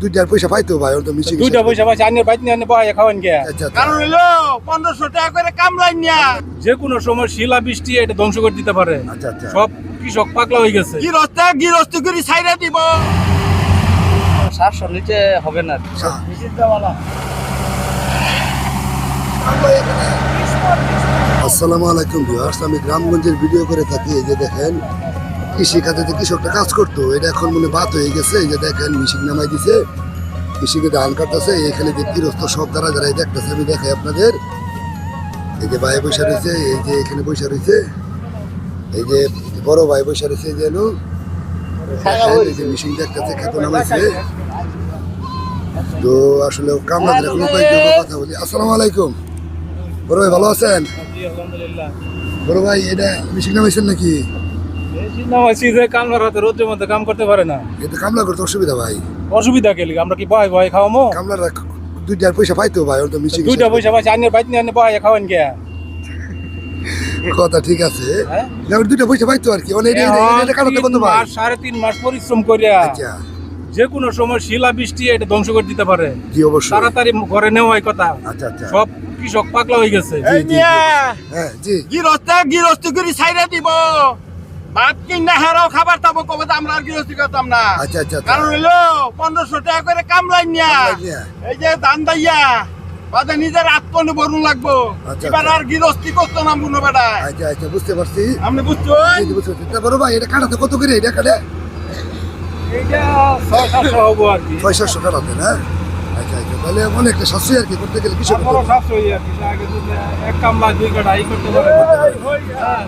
দুইটার পয়সা পাইতো ভাই ওর তো মিশিং দুইটা পয়সা পাইছে আইনের বাইত নিয়ে বয় খাওয়ান কে আচ্ছা কারণ হলো 1500 টাকা করে কামলাই নিয়া যে কোনো সময় শিলা বৃষ্টি এটা ধ্বংস করে দিতে পারে। আচ্ছা আচ্ছা সব কৃষক পাগলা হয়ে গেছে। গৃহস্থ করে ছাইরা দিব 700 নিচে হবে না। আসসালামু আলাইকুম ভিউয়ার্স, আমি গ্রামগঞ্জের ভিডিও করে থাকি। এই যে দেখেন কৃষি খাতে যে কৃষকটা কাজ করতো এটা এখন মনে বাদ হয়ে গেছে। এই যে দেখেন মেশিন নামাই দিছে, কৃষিকে ধান কাটতেছে। এখানে যে গৃহস্থ সব যারা যারাই দেখতেছে আমি দেখাই আপনাদের। এই যে ভাই বৈশা রয়েছে, এই যে এখানে বৈশা রয়েছে, এই যে বড় ভাই বৈশা রয়েছে যেন এই যে মেশিন দেখতেছে খেতে নামাইছে। তো আসলে কামলাদের এখন উপায় কি কথা বলি। আসসালামু আলাইকুম বড় ভাই, ভালো আছেন? আলহামদুলিল্লাহ। বড় ভাই এটা মেশিন নামাইছেন নাকি? নামাইছি যে কামলার হাতে রোদের মধ্যে কাম করতে পারে না, এটা কামলা করতে অসুবিধা ভাই। অসুবিধা কে লিগে? আমরা কি বয় খাওয়ামো? কামলারা দুইটার পয়সা পাইতো ভাই ওর তো মেশিন দুইটা পয়সা পাইছে আইনের বাইত নিয়ে বয় খাওয়ান কে। কথা ঠিক আছে, না ওর দুইটা পয়সা পাইতো আর কি। এটা কাটাতে কত ভাই? 3.5 মাস পরিশ্রম করিয়া আচ্ছা যে কোনো সময় শিলা বৃষ্টি এটা ধ্বংস করে দিতে পারে। জি অবশ্যই, তাড়াতাড়ি ঘরে নেওয়াই কথা। আচ্ছা আচ্ছা সব কৃষক পাগলা হয়ে গেছে। হ্যাঁ জি গৃহস্থ করে ছাইরা দিব ভাত কিনা হারাও খাবার তাবো কবে তো আমরা আর গৃহস্থী করতাম না। আচ্ছা আচ্ছা কারণ হলো 1500 টাকা করে কামলাই নিয়া এই যে ধান দাইয়া বাদে নিজের আত্মনে বরুণ লাগবো। আচ্ছা, এবার আর গৃহস্থী করতো না মুনো বেটা। আচ্ছা আচ্ছা বুঝতে পারছি। আপনি বুঝছো? বুঝতে পারছি। তা বড় ভাই এটা কাটাতে কত করে? এটা কাটে এইটা 600-700 হবো আর কি। 600 কাটাতে না? আচ্ছা আচ্ছা, তাহলে অনেকটা সাশ্রয় আর কি করতে গেলে কৃষক বড় 700 আর কি। আগে যদি এক কামলা দুই কাটা এই করতে পারে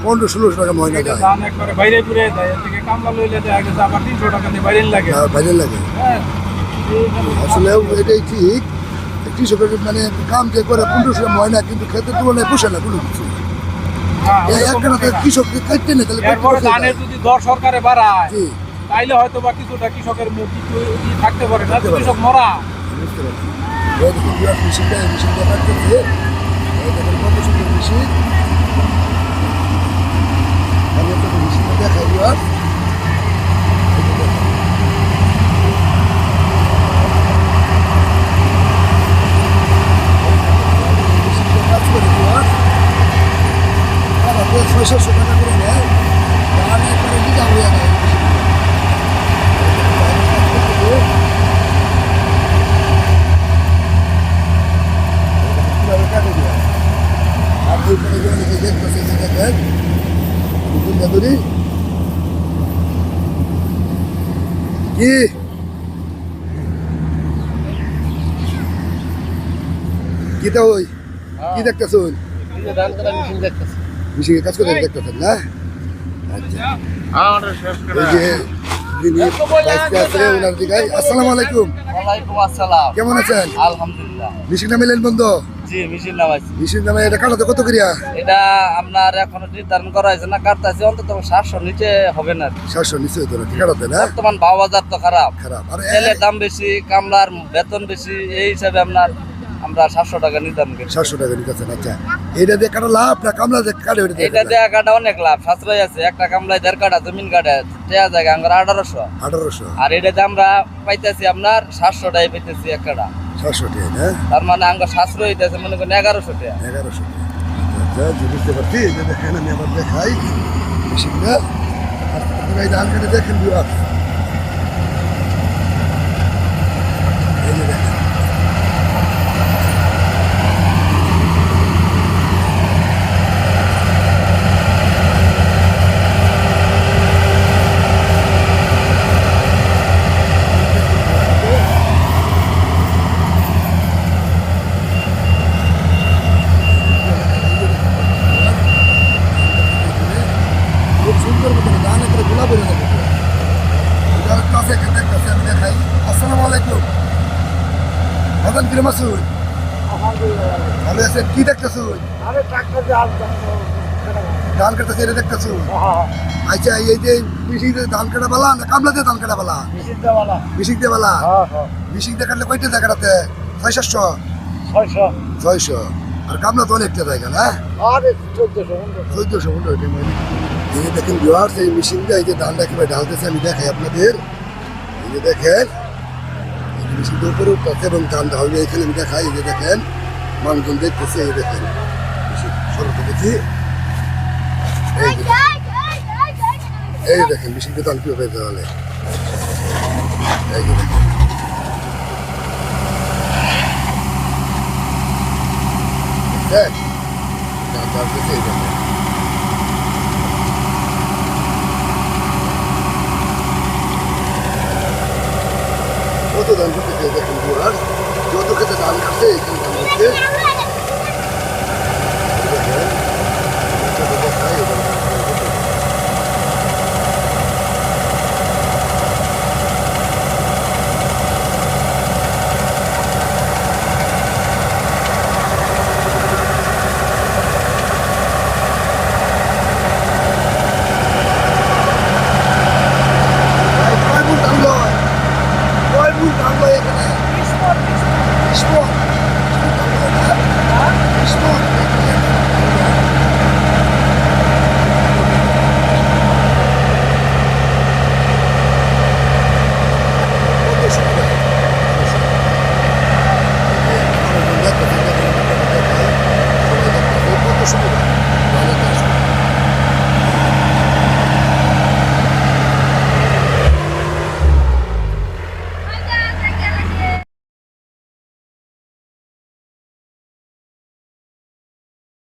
1500-1600 টাকা মহিনা এটা যায়। ধান একবারে বাইরে ঘুরে দেয়। এর থেকে কামলা লইলে দেয় আগে আবার 300 টাকা দিয়ে বাইরে লাগে। বাইরে লাগে হ্যাঁ, আসলে এটাই ঠিক। কৃষকের মানে কাম যে করে 1500 মহিনা, কিন্তু ক্ষেতের তুলনায় পোষে না কোনো কিছু। এই একখানাতে কৃষককে কাটতে নেই তাহলে এরপরে ধানের যদি দর সরকারে বাড়ায় জি তাইলে হয়তো বা কিছুটা কৃষকের কিছু থাকতে পারে না, কৃষক মরা। বুঝতে পারছি। এই দেখুন বিরাট মেশিনটা কাটতেছে। এই দেখুন কত সুন্দর মেশিন। আমি আপনাকে মেশিনটা দেখাই বিরাট। কাজ করে বিরাট 600 টাকা করে নেয়। ধান একবারে লিগা হয়ে যায়। আর ওইখানে যে অনেকে দেখতেছে যে দেখেন দুটা ধরি কি কিটা ওই কি দেখতেছ? মিশিয়ে কাজ করে দেখতেছেন না? আচ্ছা এই যে যিনি বাইরে আছে ওনার দিকে। আসসালামু আলাইকুম। ওয়ালাইকুম আসসালাম। কেমন আছেন? আলহামদুলিল্লাহ। মেশিন নামাইলেন বন্ধু? জি মেশিন নামাইছি। মেশিন নামাই এটা কাটাতে কত করিয়া? এটা আপনার এখনো নির্ধারণ করা হয়েছে না, কাটতেছি অন্তত 700 নিচে হবে না। 700 নিচে হতো না কাটাতে না? বর্তমান ভাও বাজার তো খারাপ, খারাপ। আর তেলের দাম বেশি, কামলার বেতন বেশি, এই হিসাবে আমরা 700 টাকা নির্ধারণ করি। 700 টাকা নিতেছেন। আচ্ছা এটা দিয়ে কাটা লাভ না কামলা দিয়ে কাটে? এটা দেয়া কাটা অনেক লাভ, সাশ্রয় আছে। একটা কামলায় 1.5 কাটা জমিন কাটে দেয়া জায়গা আমরা 1800, 1800 আর এটাতে আমরা পাইতেছি আপনার 700 টাকা পাইতেছি এক কাটা। 700 টাকা না? তার মানে আমরা সাশ্রয় হইতেছে মনে করেন 1100 টাকা। 1100 টাকা। আচ্ছা জি বুঝতে পারছি। এই যে দেখেন আমি আবার দেখাই মেশিনটা। আপনারা এই ধান কেটে দেখেন বিভাগ। এই যে দেখেন খুব সুন্দর মতো ধান একটা গোলা বেরো যাবে। এটার কাছে এখানে দেখতেছে আমি দেখাই। আসসালামু আলাইকুম। বাদান কিরম আছুন? ভালো আছেন? কি দেখতেছ? ধান কাটতেছে এটা দেখতেছ? আচ্ছা এই যে মিশিং দিয়ে ধান কাটা বালা না কামলা দিয়ে ধান কাটা বালা? মিশিং দিয়ে বালা। মিশিং দিয়ে কাটলে কয়টা জায়গা কাটাতে? 600 600। আর কামলা তো অনেকটা জায়গা না? 1400 এই দেখেন ভিউয়ার্স, এই মেশিন দিয়ে এই যে ধানটা একেবারে ঢালতেছে আমি দেখাই আপনাদের। এই যে দেখেন কৃষির উপরে উঠতেছে এবং ধান ঢালবে এখানে আমি দেখাই এই যে দেখেন মানুষজন দেখতেছে এই দেখেন কৃষি সরকার দেখি এই দেখেন কৃষিকে ধান কিভাবে ঢালে এই যে দেখেন দেখ ধান ঢালতেছে এই দেখেন কত ধান করতেছে দেখেন যত খেতে ধান কাটছে এখানে ধান করছে